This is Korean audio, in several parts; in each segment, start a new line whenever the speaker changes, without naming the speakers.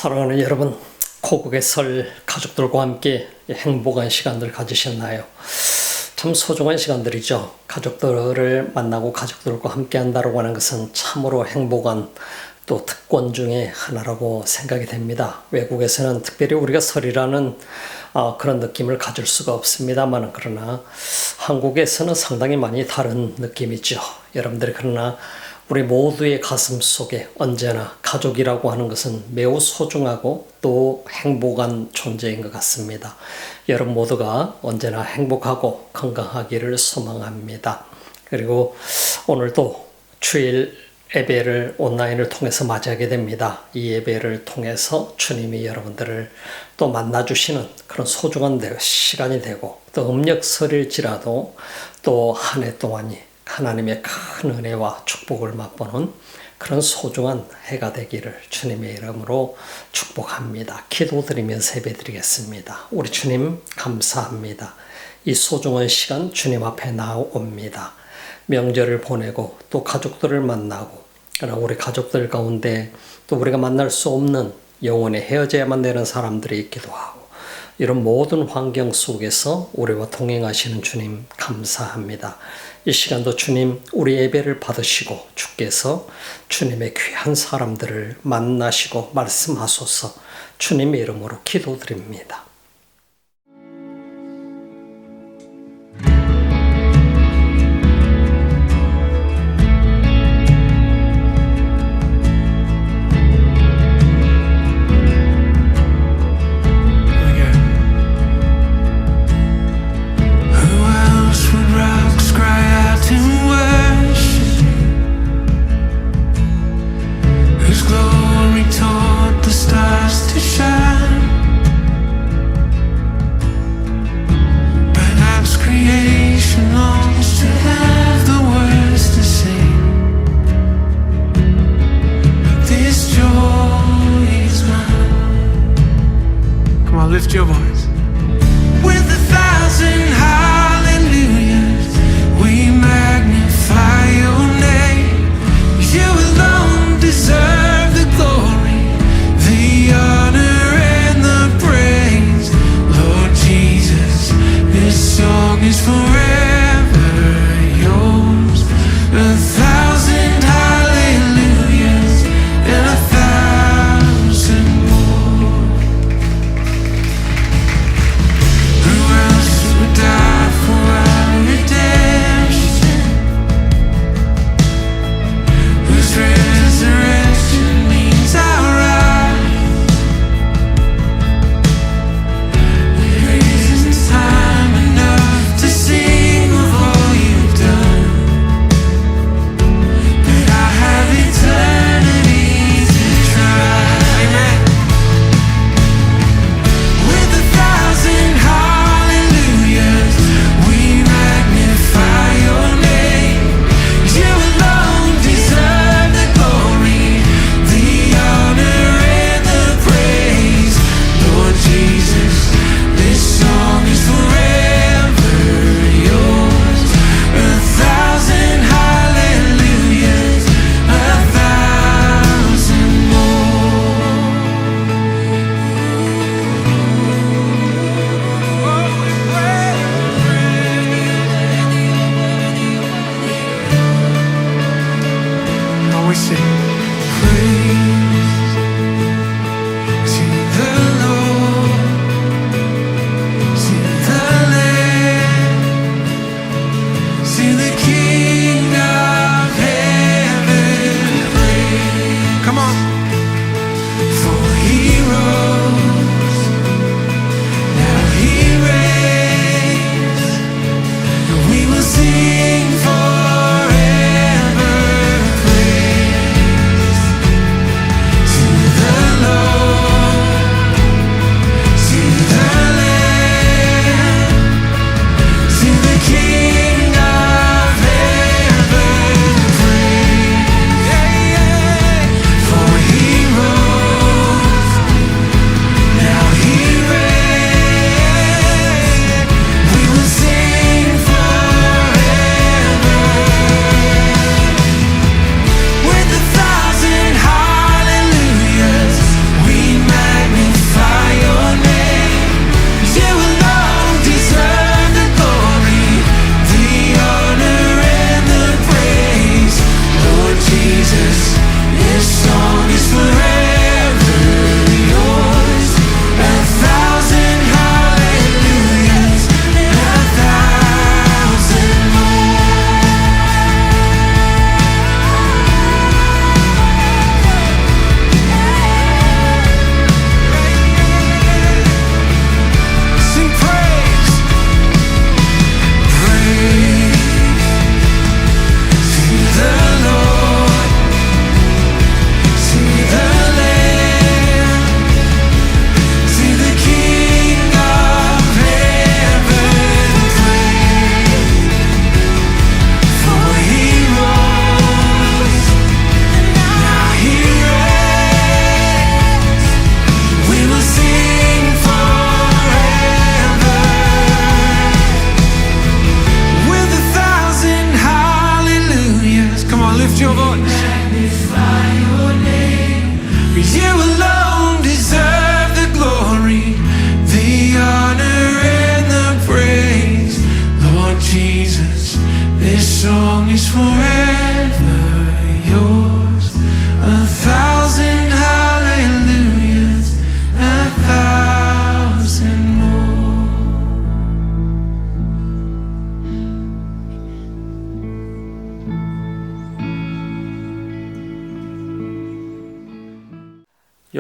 사랑하는 여러분, 고국의 설 가족들과 함께 행복한 시간들 가지셨나요? 참 소중한 시간들이죠. 가족들을 만나고 가족들과 함께 한다고 하는 것은 참으로 행복한 또 특권 중에 하나라고 생각이 됩니다. 외국에서는 특별히 우리가 설이라는 그런 느낌을 가질 수가 없습니다만, 그러나 한국에서는 상당히 많이 다른 느낌이죠. 여러분들이 그러나 우리 모두의 가슴 속에 언제나 가족이라고 하는 것은 매우 소중하고 또 행복한 존재인 것 같습니다. 여러분 모두가 언제나 행복하고 건강하기를 소망합니다. 그리고 오늘도 주일 예배를 온라인을 통해서 맞이하게 됩니다. 이 예배를 통해서 주님이 여러분들을 또 만나주시는 그런 소중한 시간이 되고, 또 음력설일지라도 또 한 해 동안이 하나님의 큰 은혜와 축복을 맛보는 그런 소중한 해가 되기를 주님의 이름으로 축복합니다. 기도드리면서 예배드리겠습니다. 우리 주님 감사합니다. 이 소중한 시간 주님 앞에 나옵니다. 명절을 보내고 또 가족들을 만나고, 그러나 우리 가족들 가운데 또 우리가 만날 수 없는 영원히 헤어져야만 되는 사람들이 있기도 하고, 이런 모든 환경 속에서 우리와 동행하시는 주님 감사합니다. 이 시간도 주님 우리 예배를 받으시고 주께서 주님의 귀한 사람들을 만나시고 말씀하소서. 주님의 이름으로 기도드립니다.
Lift your voice. With 1,000 hallelujahs, we magnify your name. You alone deserve the glory, the honor and the praise. Lord Jesus, this song is forever yours. 1,000 hallelujahs and 1,000 more. Who else would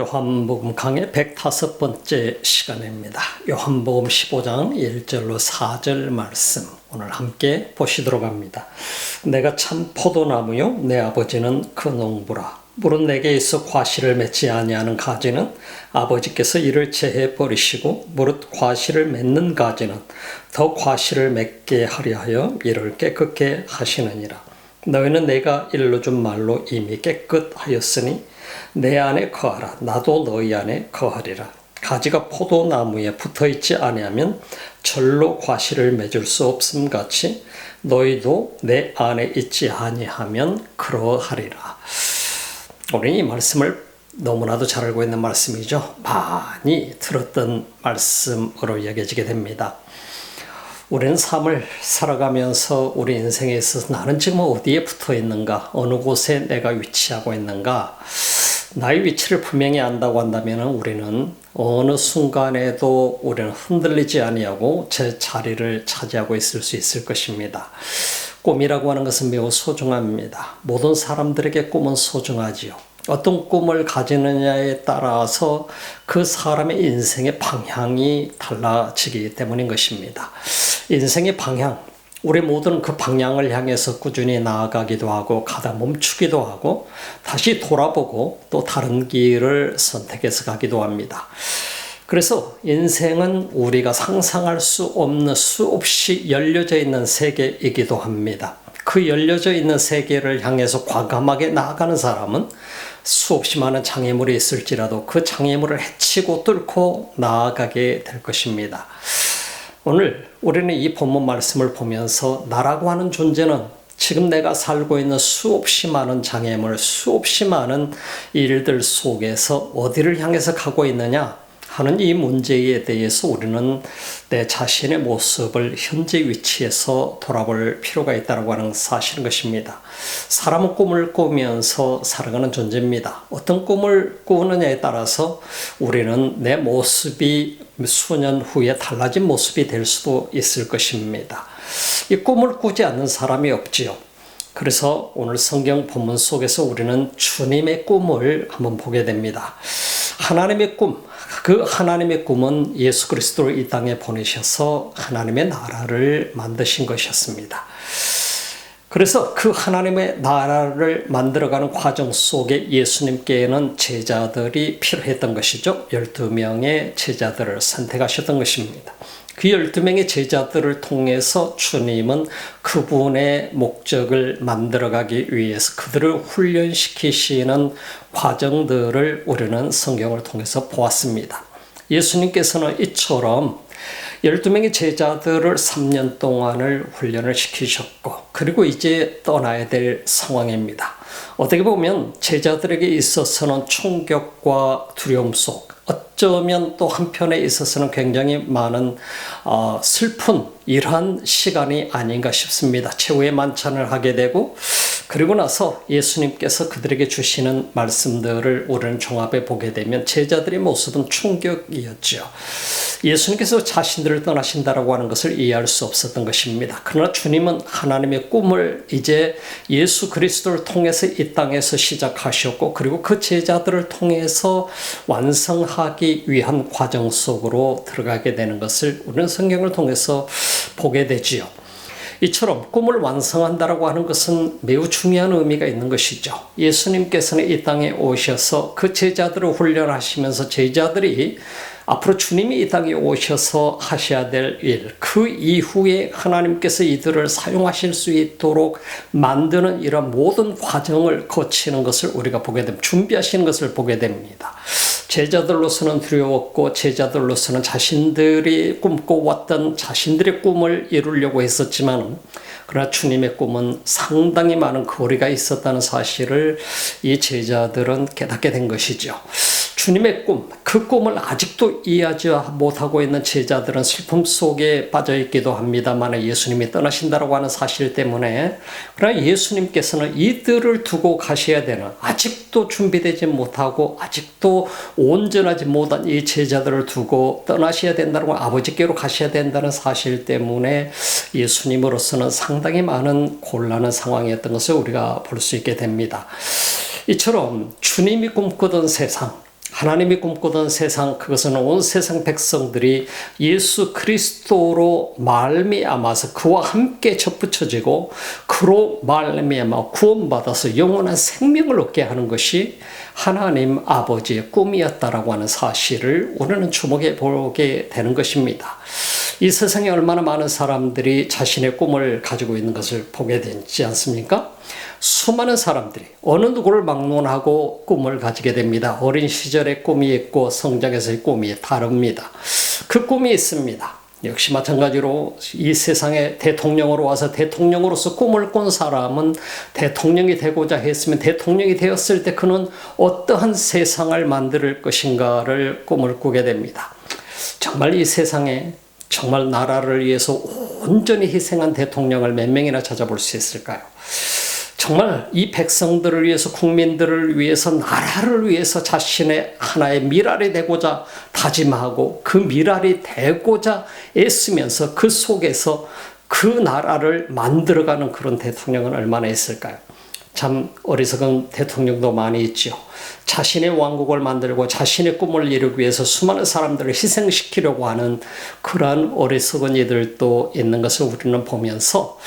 요한복음 강의 105번째 시간입니다. 요한복음 15장 1절로 4절 말씀 오늘 함께 보시도록 합니다. 내가 참 포도나무요 내 아버지는 그 농부라. 물은 내게 있어 과실을 맺지 아니하는 가지는 아버지께서 이를 제해 버리시고 무릇 과실을 맺는 가지는 더 과실을 맺게 하려 하여 이를 깨끗게 하시느니라. 너희는 내가 일러 준 말로 이미 깨끗하였으니 내 안에 거하라. 나도 너희 안에 거하리라. 가지가 포도나무에 붙어있지 아니하면 절로 과실을 맺을 수 없음 같이 너희도 내 안에 있지 아니하면 그러하리라. 우리 이 말씀을 너무나도 잘 알고 있는 말씀이죠. 많이 들었던 말씀으로 여겨지게 됩니다. 우리는 삶을 살아가면서 우리 인생에 있어서 나는 지금 어디에 붙어 있는가, 어느 곳에 내가 위치하고 있는가, 나의 위치를 분명히 안다고 한다면 우리는 어느 순간에도 우리는 흔들리지 아니하고 제 자리를 차지하고 있을 수 있을 것입니다. 꿈이라고 하는 것은 매우 소중합니다. 모든 사람들에게 꿈은 소중하지요. 어떤 꿈을 가지느냐에 따라서 그 사람의 인생의 방향이 달라지기 때문인 것입니다. 인생의 방향, 우리 모두는 그 방향을 향해서 꾸준히 나아가기도 하고 가다 멈추기도 하고 다시 돌아보고 또 다른 길을 선택해서 가기도 합니다. 그래서 인생은 우리가 상상할 수 없는 수없이 열려져 있는 세계이기도 합니다. 그 열려져 있는 세계를 향해서 과감하게 나아가는 사람은 수없이 많은 장애물이 있을지라도 그 장애물을 헤치고 뚫고 나아가게 될 것입니다. 오늘 우리는 이 본문 말씀을 보면서 나라고 하는 존재는 지금 내가 살고 있는 수없이 많은 장애물, 수없이 많은 일들 속에서 어디를 향해서 가고 있느냐 하는 이 문제에 대해서 우리는 내 자신의 모습을 현재 위치에서 돌아볼 필요가 있다고 하는 사실인 것입니다. 사람은 꿈을 꾸면서 살아가는 존재입니다. 어떤 꿈을 꾸느냐에 따라서 우리는 내 모습이 수년 후에 달라진 모습이 될 수도 있을 것입니다. 이 꿈을 꾸지 않는 사람이 없지요. 그래서 오늘 성경 본문 속에서 우리는 주님의 꿈을 한번 보게 됩니다. 하나님의 꿈, 그 하나님의 꿈은 예수 그리스도를 이 땅에 보내셔서 하나님의 나라를 만드신 것이었습니다. 그래서 그 하나님의 나라를 만들어가는 과정 속에 예수님께는 제자들이 필요했던 것이죠. 12명의 제자들을 선택하셨던 것입니다. 그 12명의 제자들을 통해서 주님은 그분의 목적을 만들어가기 위해서 그들을 훈련시키시는 과정들을 우리는 성경을 통해서 보았습니다. 예수님께서는 이처럼 12명의 제자들을 3년 동안을 훈련을 시키셨고 그리고 이제 떠나야 될 상황입니다. 어떻게 보면 제자들에게 있어서는 충격과 두려움 속 어쩌면 또 한편에 있어서는 굉장히 많은 슬픈 이러한 시간이 아닌가 싶습니다. 최후의 만찬을 하게 되고 그리고 나서 예수님께서 그들에게 주시는 말씀들을 우리는 종합해 보게 되면 제자들의 모습은 충격이었죠. 예수님께서 자신들을 떠나신다라고 하는 것을 이해할 수 없었던 것입니다. 그러나 주님은 하나님의 꿈을 이제 예수 그리스도를 통해서 이 땅에서 시작하셨고 그리고 그 제자들을 통해서 완성하기 위한 과정 속으로 들어가게 되는 것을 우리는 성경을 통해서 보게 되지요. 이처럼 꿈을 완성한다라고 하는 것은 매우 중요한 의미가 있는 것이죠. 예수님께서는 이 땅에 오셔서 그 제자들을 훈련하시면서 제자들이 앞으로 주님이 이 땅에 오셔서 하셔야 될 일, 그 이후에 하나님께서 이들을 사용하실 수 있도록 만드는 이런 모든 과정을 거치는 것을 우리가 보게 됩니다. 준비하시는 것을 보게 됩니다. 제자들로서는 두려웠고 제자들로서는 자신들이 꿈꿔왔던 자신들의 꿈을 이루려고 했었지만 그러나 주님의 꿈은 상당히 많은 거리가 있었다는 사실을 이 제자들은 깨닫게 된 것이죠. 주님의 꿈, 그 꿈을 아직도 이해하지 못하고 있는 제자들은 슬픔 속에 빠져 있기도 합니다만 예수님이 떠나신다고 하는 사실 때문에 그러나 예수님께서는 이들을 두고 가셔야 되는 아직도 준비되지 못하고 아직도 온전하지 못한 이 제자들을 두고 떠나셔야 된다고 아버지께로 가셔야 된다는 사실 때문에 예수님으로서는 상당히 많은 곤란한 상황이었던 것을 우리가 볼 수 있게 됩니다. 이처럼 주님이 꿈꾸던 세상 하나님이 꿈꾸던 세상, 그것은 온 세상 백성들이 예수 그리스도로 말미암아서 그와 함께 접붙여지고 그로 말미암아 구원받아서 영원한 생명을 얻게 하는 것이 하나님 아버지의 꿈이었다라고 하는 사실을 우리는 주목해 보게 되는 것입니다. 이 세상에 얼마나 많은 사람들이 자신의 꿈을 가지고 있는 것을 보게 되지 않습니까? 수많은 사람들이 어느 누구를 막론하고 꿈을 가지게 됩니다. 어린 시절의 꿈이 있고 성장해서의 꿈이 다릅니다. 그 꿈이 있습니다. 역시 마찬가지로 이 세상에 대통령으로 와서 대통령으로서 꿈을 꾼 사람은 대통령이 되고자 했으면 대통령이 되었을 때 그는 어떠한 세상을 만들 것인가를 꿈을 꾸게 됩니다. 정말 이 세상에 정말 나라를 위해서 온전히 희생한 대통령을 몇 명이나 찾아볼 수 있을까요? 정말 이 백성들을 위해서, 국민들을 위해서, 나라를 위해서 자신의 하나의 미랄이 되고자 다짐하고 그 미랄이 되고자 애쓰면서 그 속에서 그 나라를 만들어가는 그런 대통령은 얼마나 있을까요? 참 어리석은 대통령도 많이 있죠. 자신의 왕국을 만들고 자신의 꿈을 이루기 위해서 수많은 사람들을 희생시키려고 하는 그러한 어리석은 이들도 있는 것을 우리는 보면서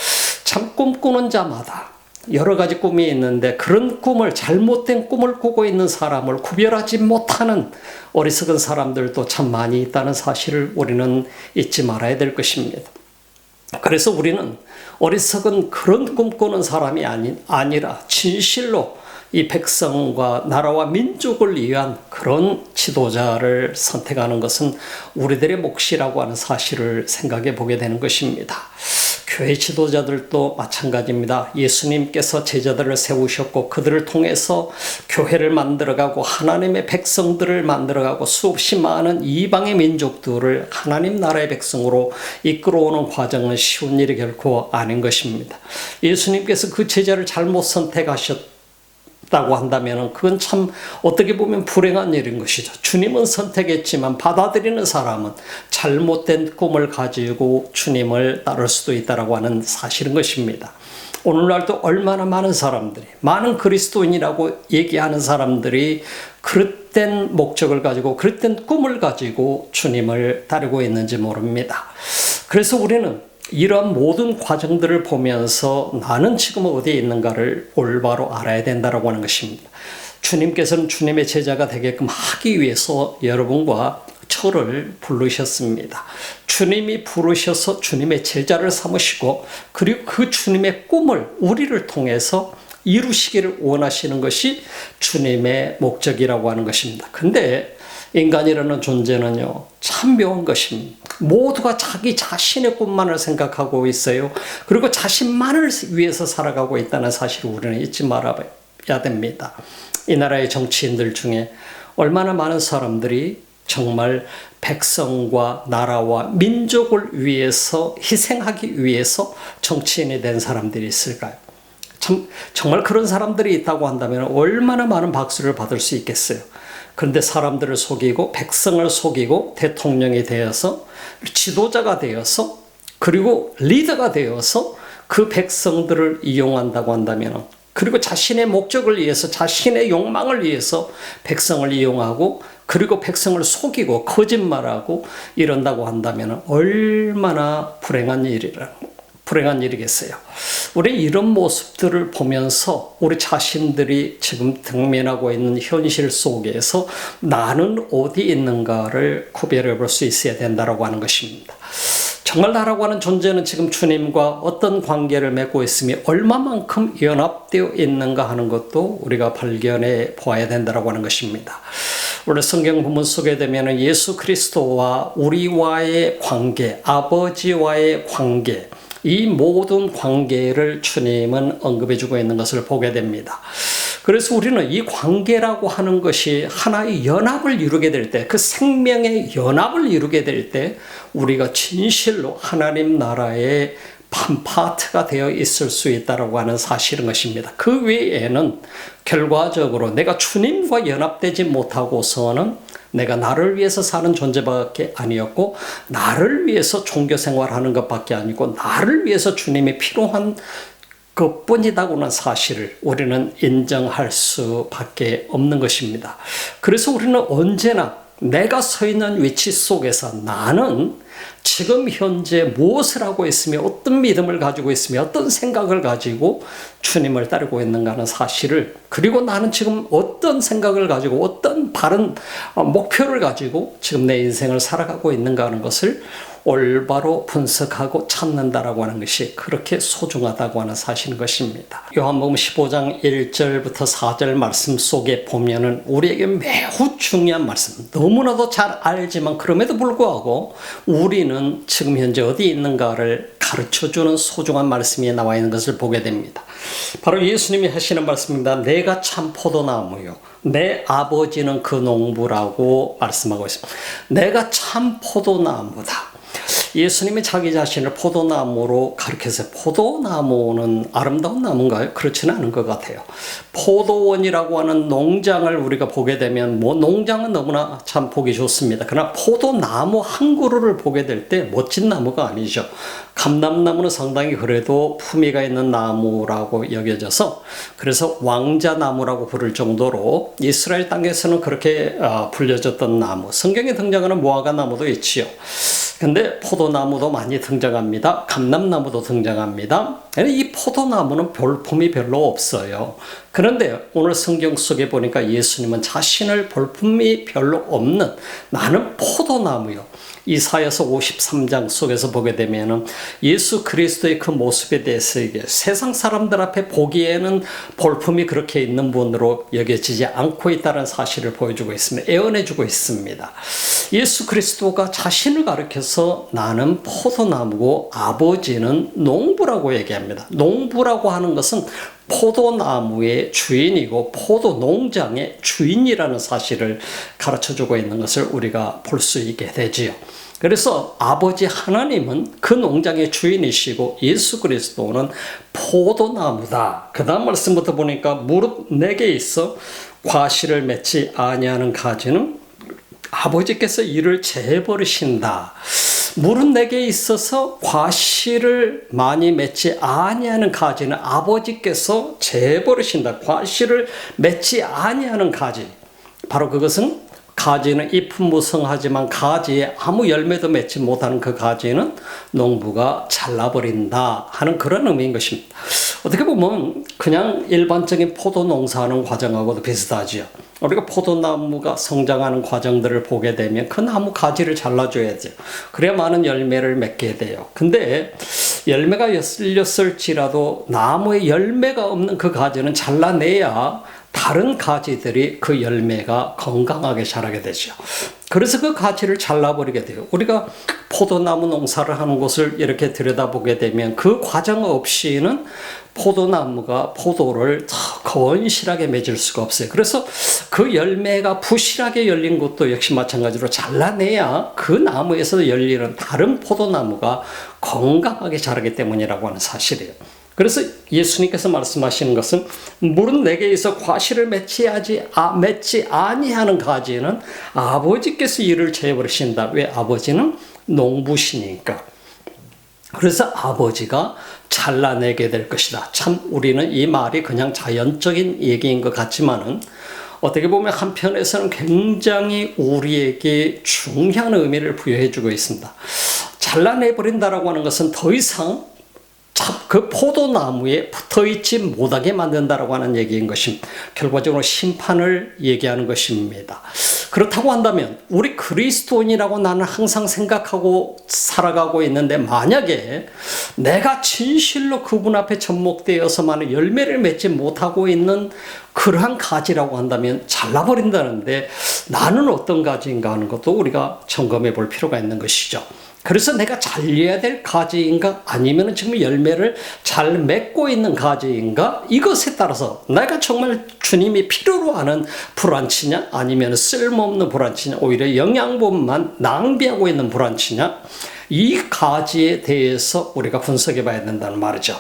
참 꿈꾸는 자마다 여러 가지 꿈이 있는데 그런 꿈을, 잘못된 꿈을 꾸고 있는 사람을 구별하지 못하는 어리석은 사람들도 참 많이 있다는 사실을 우리는 잊지 말아야 될 것입니다. 그래서 우리는 어리석은 그런 꿈꾸는 사람이 아니라 진실로 이 백성과 나라와 민족을 위한 그런 지도자를 선택하는 것은 우리들의 몫이라고 하는 사실을 생각해 보게 되는 것입니다. 교회 지도자들도 마찬가지입니다. 예수님께서 제자들을 세우셨고 그들을 통해서 교회를 만들어가고 하나님의 백성들을 만들어가고 수없이 많은 이방의 민족들을 하나님 나라의 백성으로 이끌어오는 과정은 쉬운 일이 결코 아닌 것입니다. 예수님께서 그 제자를 잘못 선택하셨다고 한다면 그건 참 어떻게 보면 불행한 일인 것이죠. 주님은 선택했지만 받아들이는 사람은 잘못된 꿈을 가지고 주님을 따를 수도 있다고 하는 사실인 것입니다. 오늘날도 얼마나 많은 사람들이, 많은 그리스도인이라고 얘기하는 사람들이 그릇된 목적을 가지고 그릇된 꿈을 가지고 주님을 따르고 있는지 모릅니다. 그래서 우리는 이런 모든 과정들을 보면서 나는 지금 어디에 있는가를 올바로 알아야 된다고 하는 것입니다. 주님께서는 주님의 제자가 되게끔 하기 위해서 여러분과 저를 부르셨습니다. 주님이 부르셔서 주님의 제자를 삼으시고 그리고 그 주님의 꿈을 우리를 통해서 이루시기를 원하시는 것이 주님의 목적이라고 하는 것입니다. 근데 인간이라는 존재는요, 참 묘한 것입니다. 모두가 자기 자신의 꿈만을 생각하고 있어요. 그리고 자신만을 위해서 살아가고 있다는 사실을 우리는 잊지 말아야 됩니다. 이 나라의 정치인들 중에 얼마나 많은 사람들이 정말 백성과 나라와 민족을 위해서 희생하기 위해서 정치인이 된 사람들이 있을까요? 정말 그런 사람들이 있다고 한다면 얼마나 많은 박수를 받을 수 있겠어요. 그런데 사람들을 속이고 백성을 속이고 대통령이 되어서 지도자가 되어서 그리고 리더가 되어서 그 백성들을 이용한다고 한다면 그리고 자신의 목적을 위해서 자신의 욕망을 위해서 백성을 이용하고 그리고 백성을 속이고 거짓말하고 이런다고 한다면 얼마나 불행한 일이겠어요. 우리 이런 모습들을 보면서 우리 자신들이 지금 직면하고 있는 현실 속에서 나는 어디 있는가를 구별해 볼 수 있어야 된다고 하는 것입니다. 정말 나라고 하는 존재는 지금 주님과 어떤 관계를 맺고 있으며 얼마만큼 연합되어 있는가 하는 것도 우리가 발견해 보아야 된다고 하는 것입니다. 오늘 성경 본문 속에 되면 예수 그리스도와 우리와의 관계, 아버지와의 관계, 이 모든 관계를 주님은 언급해 주고 있는 것을 보게 됩니다. 그래서 우리는 이 관계라고 하는 것이 하나의 연합을 이루게 될 때, 그 생명의 연합을 이루게 될 때 우리가 진실로 하나님 나라의 한 파트가 되어 있을 수 있다고 하는 사실인 것입니다. 그 외에는 결과적으로 내가 주님과 연합되지 못하고서는 내가 나를 위해서 사는 존재밖에 아니었고 나를 위해서 종교 생활하는 것밖에 아니고 나를 위해서 주님이 필요한 그뿐이다고는 사실을 우리는 인정할 수밖에 없는 것입니다. 그래서 우리는 언제나 내가 서 있는 위치 속에서 나는 지금 현재 무엇을 하고 있으며 어떤 믿음을 가지고 있으며 어떤 생각을 가지고 주님을 따르고 있는가 하는 사실을, 그리고 나는 지금 어떤 생각을 가지고 어떤 바른 목표를 가지고 지금 내 인생을 살아가고 있는가 하는 것을 올바로 분석하고 찾는다라고 하는 것이 그렇게 소중하다고 하는 사실인 것입니다. 요한복음 15장 1절부터 4절 말씀 속에 보면은 우리에게 매우 중요한 말씀, 너무나도 잘 알지만 그럼에도 불구하고 우리는 지금 현재 어디 있는가를 가르쳐주는 소중한 말씀이 나와 있는 것을 보게 됩니다. 바로 예수님이 하시는 말씀입니다. 내가 참 포도나무요, 내 아버지는 그 농부라고 말씀하고 있습니다. 내가 참 포도나무다. 예수님이 자기 자신을 포도나무로 가르쳐서, 포도나무는 아름다운 나무인가요? 그렇지는 않은 것 같아요. 포도원이라고 하는 농장을 우리가 보게 되면 농장은 너무나 참 보기 좋습니다. 그러나 포도나무 한 그루를 보게 될 때 멋진 나무가 아니죠. 감람나무는 상당히 그래도 품위가 있는 나무라고 여겨져서, 그래서 왕자나무라고 부를 정도로 이스라엘 땅에서는 그렇게 불려졌던 나무, 성경에 등장하는 무화과나무도 있지요. 근데 포도나무도 많이 등장합니다. 감람나무도 등장합니다. 이 포도나무는 볼품이 별로 없어요. 그런데 오늘 성경 속에 보니까 예수님은 자신을 볼품이 별로 없는 나는 포도나무요, 이사야서 53장 속에서 보게 되면은 예수 그리스도의 그 모습에 대해서 이게 세상 사람들 앞에 보기에는 볼품이 그렇게 있는 분으로 여겨지지 않고 있다는 사실을 보여주고 있습니다. 애원해주고 있습니다. 예수 그리스도가 자신을 가리켜서 나는 포도나무고 아버지는 농부라고 얘기합니다. 농부라고 하는 것은 포도나무의 주인이고 포도 농장의 주인이라는 사실을 가르쳐주고 있는 것을 우리가 볼 수 있게 되지요. 그래서 아버지 하나님은 그 농장의 주인이시고 예수 그리스도는 포도나무다. 그 다음 말씀부터 보니까 무릇 내게 있어 과실을 맺지 아니하는 가지는 아버지께서 이를 재버리신다. 무릇 내게 있어서 과실을 많이 맺지 아니하는 가지는 아버지께서 재버리신다. 과실을 맺지 아니하는 가지, 바로 그것은 가지는 잎은 무성하지만 가지에 아무 열매도 맺지 못하는 그 가지는 농부가 잘라버린다 하는 그런 의미인 것입니다. 어떻게 보면 그냥 일반적인 포도 농사하는 과정하고도 비슷하지요. 우리가 포도나무가 성장하는 과정들을 보게 되면 그 나무 가지를 잘라줘야죠. 그래야 많은 열매를 맺게 돼요. 근데 열매가 열렸을지라도 나무에 열매가 없는 그 가지는 잘라내야 다른 가지들이 그 열매가 건강하게 자라게 되죠. 그래서 그 가지를 잘라버리게 돼요. 우리가 포도나무 농사를 하는 곳을 이렇게 들여다보게 되면 그 과정 없이는 포도나무가 포도를 더 건실하게 맺을 수가 없어요. 그래서 그 열매가 부실하게 열린 것도 역시 마찬가지로 잘라내야 그 나무에서 열리는 다른 포도나무가 건강하게 자라기 때문이라고 하는 사실이에요. 그래서 예수님께서 말씀하시는 것은 무릇 내게 있어 과실을 맺지 아니하는 가지는 아버지께서 이를 재버리신다. 왜? 아버지는 농부시니까. 그래서 아버지가 잘라내게 될 것이다. 참 우리는 이 말이 그냥 자연적인 얘기인 것 같지만은 어떻게 보면 한편에서는 굉장히 우리에게 중요한 의미를 부여해주고 있습니다. 잘라내버린다라고 하는 것은 더 이상 그 포도나무에 붙어있지 못하게 만든다라고 하는 얘기인 것입니다. 결과적으로 심판을 얘기하는 것입니다. 그렇다고 한다면 우리 그리스도인이라고 나는 항상 생각하고 살아가고 있는데, 만약에 내가 진실로 그분 앞에 접목되어서만 열매를 맺지 못하고 있는 그러한 가지라고 한다면 잘라버린다는데 나는 어떤 가지인가 하는 것도 우리가 점검해 볼 필요가 있는 것이죠. 그래서 내가 잘려야 될 가지인가 아니면 지금 열매를 잘 맺고 있는 가지인가, 이것에 따라서 내가 정말 주님이 필요로 하는 브란치냐 아니면 쓸모없는 브란치냐, 오히려 영양분만 낭비하고 있는 브란치냐, 이 가지에 대해서 우리가 분석해 봐야 된다는 말이죠.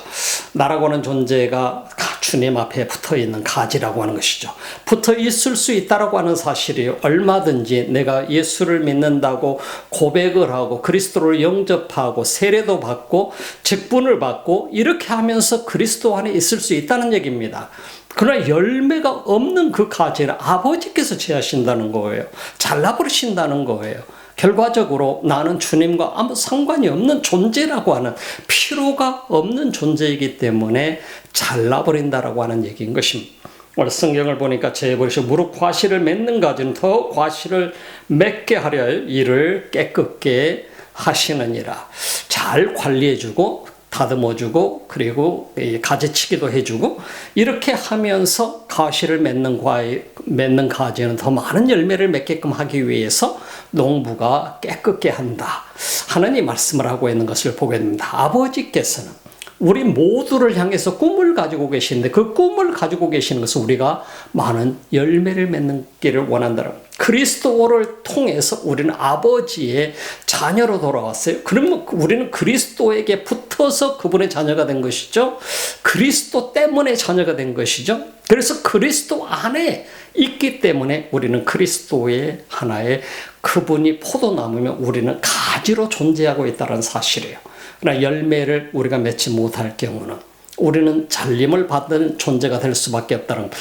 나라고 하는 존재가 주님 앞에 붙어 있는 가지라고 하는 것이죠. 붙어 있을 수 있다라고 하는 사실이 얼마든지 내가 예수를 믿는다고 고백을 하고 그리스도를 영접하고 세례도 받고 직분을 받고 이렇게 하면서 그리스도 안에 있을 수 있다는 얘기입니다. 그러나 열매가 없는 그 가지를 아버지께서 제하신다는 거예요. 잘라버리신다는 거예요. 결과적으로 나는 주님과 아무 상관이 없는 존재라고 하는 필요가 없는 존재이기 때문에 잘라버린다라고 하는 얘기인 것입니다. 오늘 성경을 보니까 제보시 무릇 과실을 맺는 가지는 더 과실을 맺게 하려 이를 깨끗게 하시느니라. 잘 관리해주고 다듬어주고 그리고 가지치기도 해주고 이렇게 하면서 가시를 맺는 가지는 더 많은 열매를 맺게끔 하기 위해서 농부가 깨끗게 한다 하는 이 말씀을 하고 있는 것을 보게 됩니다. 아버지께서는 우리 모두를 향해서 꿈을 가지고 계시는데 그 꿈을 가지고 계시는 것은 우리가 많은 열매를 맺는 길을 원한다는 그리스도를 통해서 우리는 아버지의 자녀로 돌아왔어요. 그러면 우리는 그리스도에게 붙어서 그분의 자녀가 된 것이죠. 그리스도 때문에 자녀가 된 것이죠. 그래서 그리스도 안에 있기 때문에 우리는 그리스도의 하나의 그분이 포도나무면 우리는 가지로 존재하고 있다는 사실이에요. 그러나 열매를 우리가 맺지 못할 경우는 우리는 잘림을 받는 존재가 될 수밖에 없다는 것.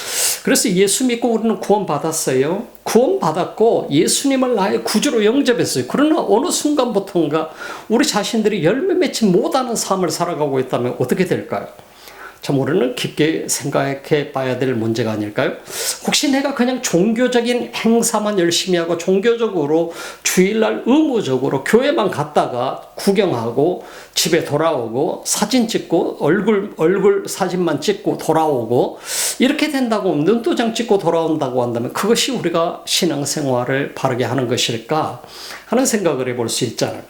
그래서 예수 믿고 우리는 구원받았어요. 구원받았고 예수님을 나의 구주로 영접했어요. 그러나 어느 순간부터인가 우리 자신들이 열매 맺지 못하는 삶을 살아가고 있다면 어떻게 될까요? 참 우리는 깊게 생각해 봐야 될 문제가 아닐까요? 혹시 내가 그냥 종교적인 행사만 열심히 하고 종교적으로 주일날 의무적으로 교회만 갔다가 구경하고 집에 돌아오고 사진 찍고 얼굴 사진만 찍고 돌아오고 이렇게 된다고 눈도장 찍고 돌아온다고 한다면 그것이 우리가 신앙생활을 바르게 하는 것일까 하는 생각을 해볼 수 있잖아요.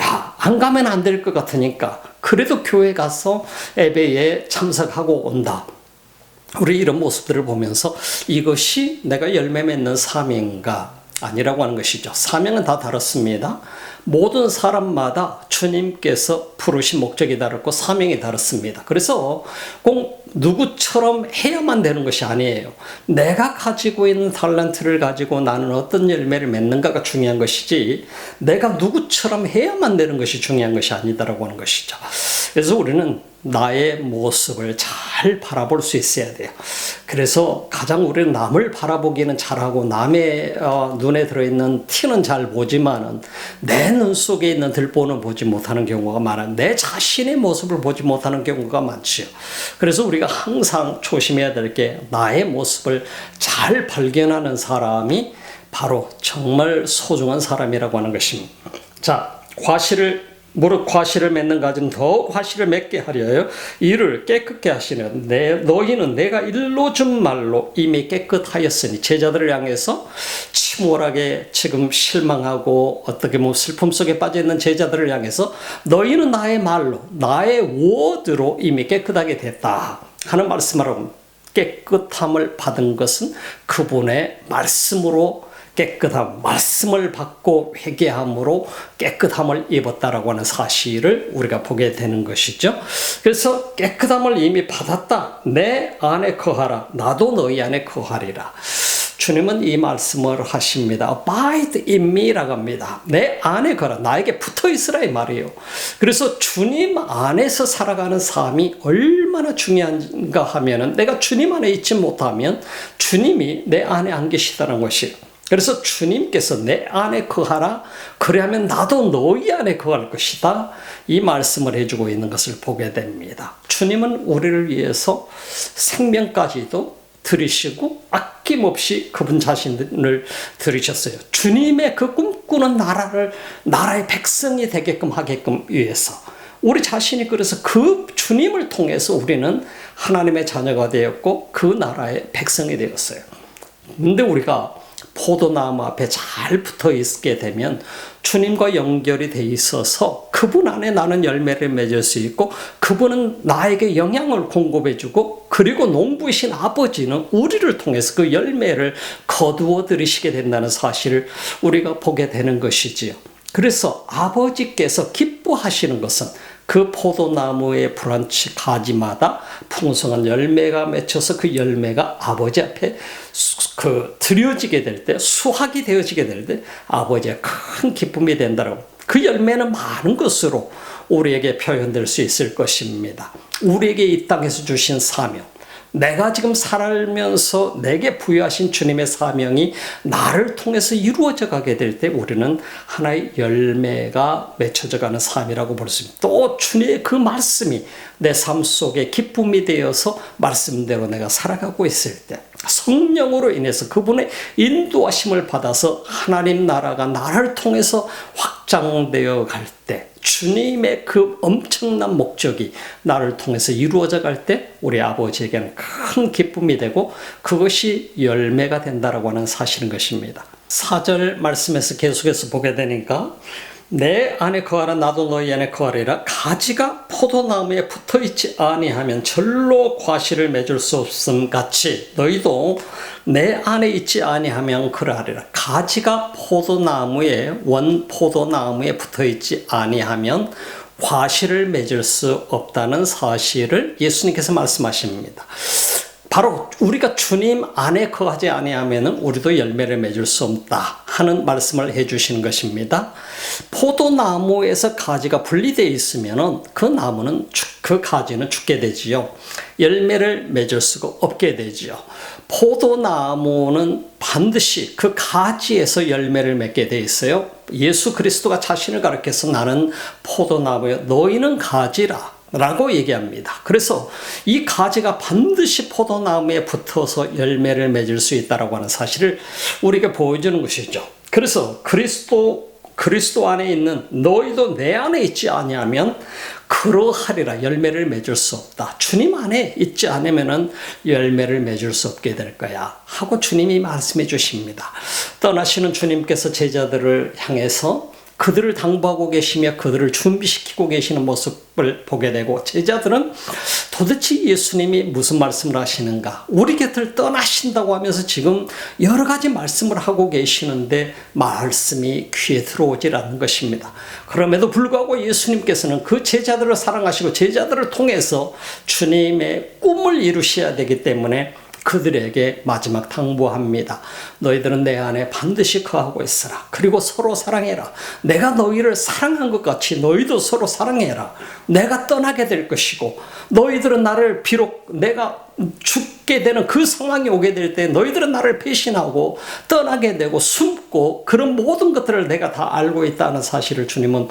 야, 안 가면 안 될 것 같으니까 그래도 교회 가서 예배에 참석하고 온다. 우리 이런 모습들을 보면서 이것이 내가 열매 맺는 사명인가 아니라고 하는 것이죠. 사명은 다 다릅니다. 모든 사람마다 주님께서 부르신 목적이 다르고 사명이 다릅니다. 그래서 꼭 누구처럼 해야만 되는 것이 아니에요. 내가 가지고 있는 탤런트를 가지고 나는 어떤 열매를 맺는가가 중요한 것이지 내가 누구처럼 해야만 되는 것이 중요한 것이 아니다라고 하는 것이죠. 그래서 우리는 나의 모습을 잘 바라볼 수 있어야 돼요. 그래서 가장 우리는 남을 바라보기는 잘하고 남의 눈에 들어있는 티는 잘 보지만은 내 눈 속에 있는 들보는 보지 못하는 경우가 많아요. 내 자신의 모습을 보지 못하는 경우가 많지요. 그래서 우리가 항상 조심해야 될 게 나의 모습을 잘 발견하는 사람이 바로 정말 소중한 사람이라고 하는 것입니다. 자, 무릇 과실을 맺는 가지는 더 과실을 맺게 하려요. 이를 깨끗게 하시는 너희는 내가 일러준 말로 이미 깨끗하였으니 제자들을 향해서 침울하게 지금 실망하고 어떻게 슬픔 속에 빠져있는 제자들을 향해서 너희는 나의 말로 나의 워드로 이미 깨끗하게 됐다 하는 말씀을 하고 깨끗함을 받은 것은 그분의 말씀으로 깨끗함, 말씀을 받고 회개함으로 깨끗함을 입었다라고 하는 사실을 우리가 보게 되는 것이죠. 그래서 깨끗함을 이미 받았다. 내 안에 거하라. 나도 너희 안에 거하리라. 주님은 이 말씀을 하십니다. Abide in me라고 합니다. 내 안에 거라. 나에게 붙어 있으라 이 말이에요. 그래서 주님 안에서 살아가는 삶이 얼마나 중요한가 하면은 내가 주님 안에 있지 못하면 주님이 내 안에 안 계시다는 것이에요. 그래서 주님께서 내 안에 거하라. 그래야면 나도 너희 안에 거할 것이다. 이 말씀을 해주고 있는 것을 보게 됩니다. 주님은 우리를 위해서 생명까지도 들이시고 아낌없이 그분 자신을 들이셨어요. 주님의 그 꿈꾸는 나라의 백성이 되게끔 하게끔 위해서 우리 자신이 그래서 그 주님을 통해서 우리는 하나님의 자녀가 되었고 그 나라의 백성이 되었어요. 근데 우리가 포도나무 앞에 잘 붙어 있게 되면 주님과 연결이 돼 있어서 그분 안에 나는 열매를 맺을 수 있고 그분은 나에게 영향을 공급해 주고 그리고 농부이신 아버지는 우리를 통해서 그 열매를 거두어 들이시게 된다는 사실을 우리가 보게 되는 것이지요. 그래서 아버지께서 기뻐하시는 것은 그 포도나무의 브런치 가지마다 풍성한 열매가 맺혀서 그 열매가 아버지 앞에 드려지게 될 때, 수확이 되어지게 될 때 아버지의 큰 기쁨이 된다라고. 그 열매는 많은 것으로 우리에게 표현될 수 있을 것입니다. 우리에게 이 땅에서 주신 사명, 내가 지금 살면서 내게 부여하신 주님의 사명이 나를 통해서 이루어져 가게 될 때 우리는 하나의 열매가 맺혀져 가는 삶이라고 볼 수 있습니다. 또 주님의 그 말씀이 내 삶 속에 기쁨이 되어서 말씀대로 내가 살아가고 있을 때 성령으로 인해서 그분의 인도하심을 받아서 하나님 나라가 나를 통해서 확장되어 갈 때 주님의 그 엄청난 목적이 나를 통해서 이루어져 갈 때 우리 아버지에게는 큰 기쁨이 되고 그것이 열매가 된다라고 하는 사실인 것입니다. 4절 말씀에서 계속해서 보게 되니까 내 안에 거하라 나도 너희 안에 거하리라. 가지가 포도나무에 붙어있지 아니하면 절로 과실을 맺을 수 없음 같이 너희도 내 안에 있지 아니하면 그러하리라. 가지가 원 포도나무에 붙어있지 아니하면 과실을 맺을 수 없다는 사실을 예수님께서 말씀하십니다. 바로 우리가 주님 안에 거하지 아니하면 우리도 열매를 맺을 수 없다 하는 말씀을 해주시는 것입니다. 포도나무에서 가지가 분리되어 있으면 그 나무는 그 가지는 죽게 되지요. 열매를 맺을 수가 없게 되지요. 포도나무는 반드시 그 가지에서 열매를 맺게 되어 있어요. 예수 그리스도가 자신을 가리켜서 나는 포도나무요 너희는 가지라 라고 얘기합니다. 그래서 이 가지가 반드시 포도나무에 붙어서 열매를 맺을 수 있다고 하는 사실을 우리에게 보여주는 것이죠. 그래서 그리스도 안에 있는 너희도 내 안에 있지 아니하면 그러하리라. 열매를 맺을 수 없다. 주님 안에 있지 않으면 열매를 맺을 수 없게 될 거야 하고 주님이 말씀해 주십니다. 떠나시는 주님께서 제자들을 향해서 그들을 당부하고 계시며 그들을 준비시키고 계시는 모습을 보게 되고 제자들은 도대체 예수님이 무슨 말씀을 하시는가? 우리 곁을 떠나신다고 하면서 지금 여러 가지 말씀을 하고 계시는데 말씀이 귀에 들어오질 않는 것입니다. 그럼에도 불구하고 예수님께서는 그 제자들을 사랑하시고 제자들을 통해서 주님의 꿈을 이루셔야 되기 때문에 그들에게 마지막 당부합니다. 너희들은 내 안에 반드시 거하고 있으라. 그리고 서로 사랑해라. 내가 너희를 사랑한 것 같이 너희도 서로 사랑해라. 내가 떠나게 될 것이고 너희들은 나를 비록 내가 죽게 되는 그 상황이 오게 될 때 너희들은 나를 배신하고 떠나게 되고 숨고 그런 모든 것들을 내가 다 알고 있다는 사실을 주님은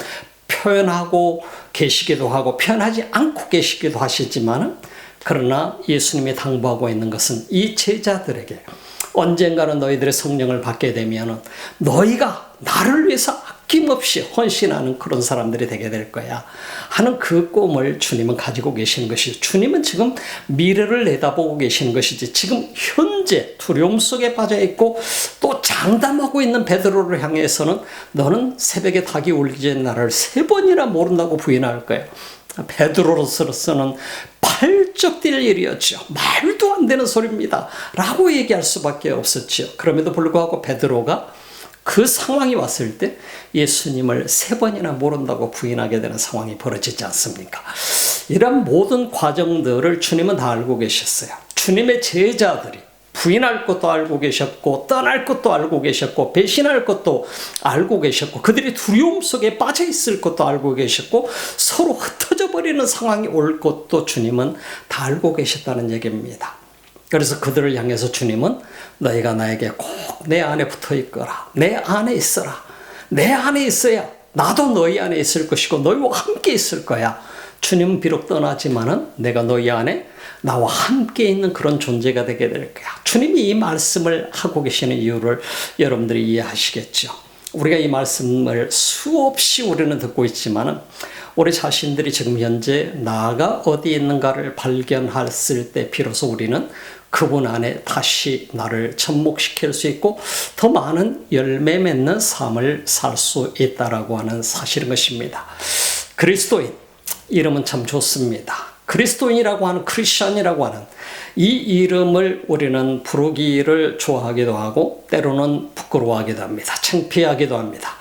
표현하고 계시기도 하고 표현하지 않고 계시기도 하시지만 그러나 예수님이 당부하고 있는 것은 이 제자들에게 언젠가는 너희들의 성령을 받게 되면 너희가 나를 위해서 아낌없이 헌신하는 그런 사람들이 되게 될 거야 하는 그 꿈을 주님은 가지고 계시는 것이죠. 주님은 지금 미래를 내다보고 계시는 것이지 지금 현재 두려움 속에 빠져 있고 또 장담하고 있는 베드로를 향해서는 너는 새벽에 닭이 울기 전에 나를 3번이나 모른다고 부인할 거야. 베드로로서는 팔쩍 뛸 일이었죠. 말도 안 되는 소리입니다 라고 얘기할 수밖에 없었죠. 그럼에도 불구하고 베드로가 그 상황이 왔을 때 예수님을 3번이나 모른다고 부인하게 되는 상황이 벌어지지 않습니까? 이런 모든 과정들을 주님은 다 알고 계셨어요. 주님의 제자들이 부인할 것도 알고 계셨고 떠날 것도 알고 계셨고 배신할 것도 알고 계셨고 그들이 두려움 속에 빠져 있을 것도 알고 계셨고 서로 흩어져 버리는 상황이 올 것도 주님은 다 알고 계셨다는 얘기입니다. 그래서 그들을 향해서 주님은 너희가 나에게 꼭 내 안에 붙어 있거라. 내 안에 있어라. 내 안에 있어야 나도 너희 안에 있을 것이고 너희와 함께 있을 거야. 주님은 비록 떠나지만은 내가 너희 안에 나와 함께 있는 그런 존재가 되게 될 거야. 주님이 이 말씀을 하고 계시는 이유를 여러분들이 이해하시겠죠. 우리가 이 말씀을 수없이 우리는 듣고 있지만은 우리 자신들이 지금 현재 나가 어디 있는가를 발견했을 때 비로소 우리는 그분 안에 다시 나를 접목시킬 수 있고 더 많은 열매 맺는 삶을 살 수 있다라고 하는 사실인 것입니다. 그리스도인 이름은 참 좋습니다. 그리스도인이라고 하는 크리스천이라고 하는 이 이름을 우리는 부르기를 좋아하기도 하고 때로는 부끄러워하기도 합니다. 창피하기도 합니다.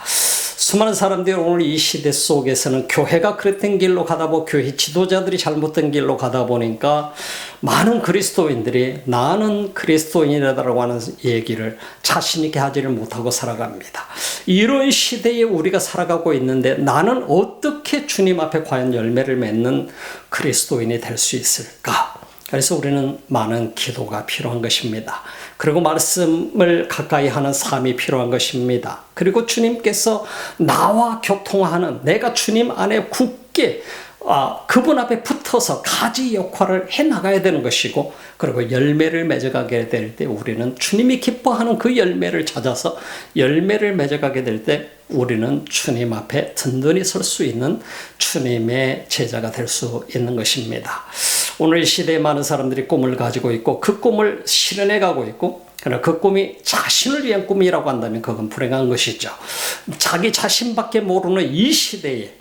수많은 사람들이 오늘 이 시대 속에서는 교회가 그랬던 길로 가다 보고 교회 지도자들이 잘못된 길로 가다 보니까 많은 그리스도인들이 나는 그리스도인이라고 하는 얘기를 자신 있게 하지를 못하고 살아갑니다. 이런 시대에 우리가 살아가고 있는데 나는 어떻게 주님 앞에 과연 열매를 맺는 그리스도인이 될 수 있을까? 그래서 우리는 많은 기도가 필요한 것입니다. 그리고 말씀을 가까이 하는 삶이 필요한 것입니다. 그리고 주님께서 나와 교통하는, 내가 주님 안에 굳게 그분 앞에 붙어서 가지 역할을 해나가야 되는 것이고, 그리고 열매를 맺어가게 될 때 우리는 주님이 기뻐하는 그 열매를 찾아서 열매를 맺어가게 될 때 우리는 주님 앞에 든든히 설 수 있는 주님의 제자가 될 수 있는 것입니다. 오늘 시대에 많은 사람들이 꿈을 가지고 있고 그 꿈을 실현해 가고 있고, 그러나 그 꿈이 자신을 위한 꿈이라고 한다면 그건 불행한 것이죠. 자기 자신밖에 모르는 이 시대에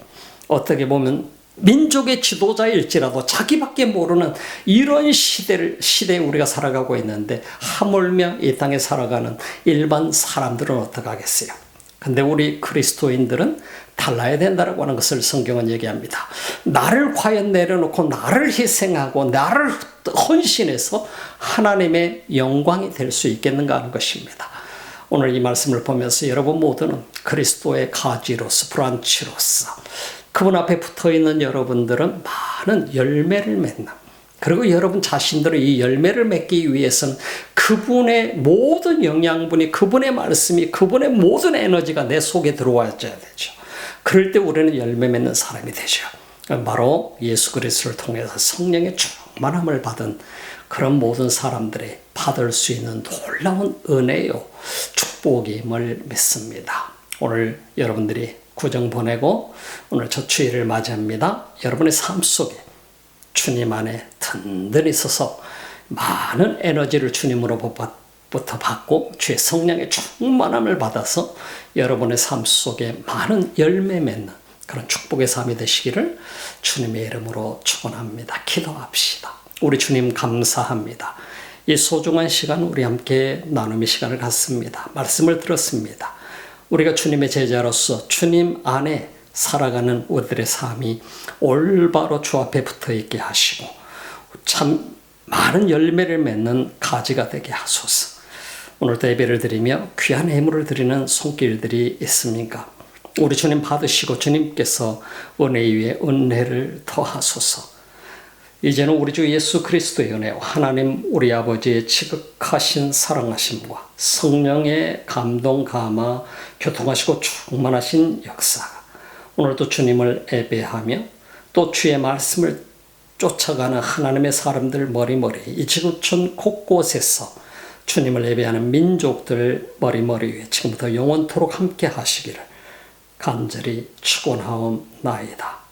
어떻게 보면 민족의 지도자일지라도 자기밖에 모르는 이런 시대에 우리가 살아가고 있는데, 하물며 이 땅에 살아가는 일반 사람들은 어떻게 하겠어요? 근데 우리 그리스도인들은 달라야 된다고 하는 것을 성경은 얘기합니다. 나를 과연 내려놓고 나를 희생하고 나를 헌신해서 하나님의 영광이 될 수 있겠는가 하는 것입니다. 오늘 이 말씀을 보면서 여러분 모두는 그리스도의 가지로서, 브란치로서 그분 앞에 붙어있는 여러분들은 많은 열매를 맺는, 그리고 여러분 자신들은 이 열매를 맺기 위해서는 그분의 모든 영양분이, 그분의 말씀이, 그분의 모든 에너지가 내 속에 들어와야 되죠. 그럴 때 우리는 열매 맺는 사람이 되죠. 바로 예수 그리스도를 통해서 성령의 충만함을 받은 그런 모든 사람들이 받을 수 있는 놀라운 은혜요, 축복임을 믿습니다. 오늘 여러분들이 구정 보내고 오늘 첫 주일을 맞이합니다. 여러분의 삶 속에 주님 안에 든든히 서서 많은 에너지를 주님으로부터 받고 주의 성령의 충만함을 받아서 여러분의 삶 속에 많은 열매 맺는 그런 축복의 삶이 되시기를 주님의 이름으로 축원합니다. 기도합시다. 우리 주님 감사합니다. 이 소중한 시간 우리 함께 나눔의 시간을 갖습니다. 말씀을 들었습니다. 우리가 주님의 제자로서 주님 안에 살아가는 우리들의 삶이 올바로 주 앞에 붙어있게 하시고 참 많은 열매를 맺는 가지가 되게 하소서. 오늘도 예배를 드리며 귀한 예물을 드리는 손길들이 있습니까? 우리 주님 받으시고 주님께서 은혜 위에 은혜를 더하소서. 이제는 우리 주 예수 그리스도의 은혜와 하나님 우리 아버지의 지극하신 사랑하심과 성령의 감동 감화 교통하시고 충만하신 역사가 오늘도 주님을 예배하며 또 주의 말씀을 쫓아가는 하나님의 사람들 머리머리 이 지구촌 곳곳에서 주님을 예배하는 민족들 머리머리 위에 지금부터 영원토록 함께 하시기를 간절히 축원하옵나이다.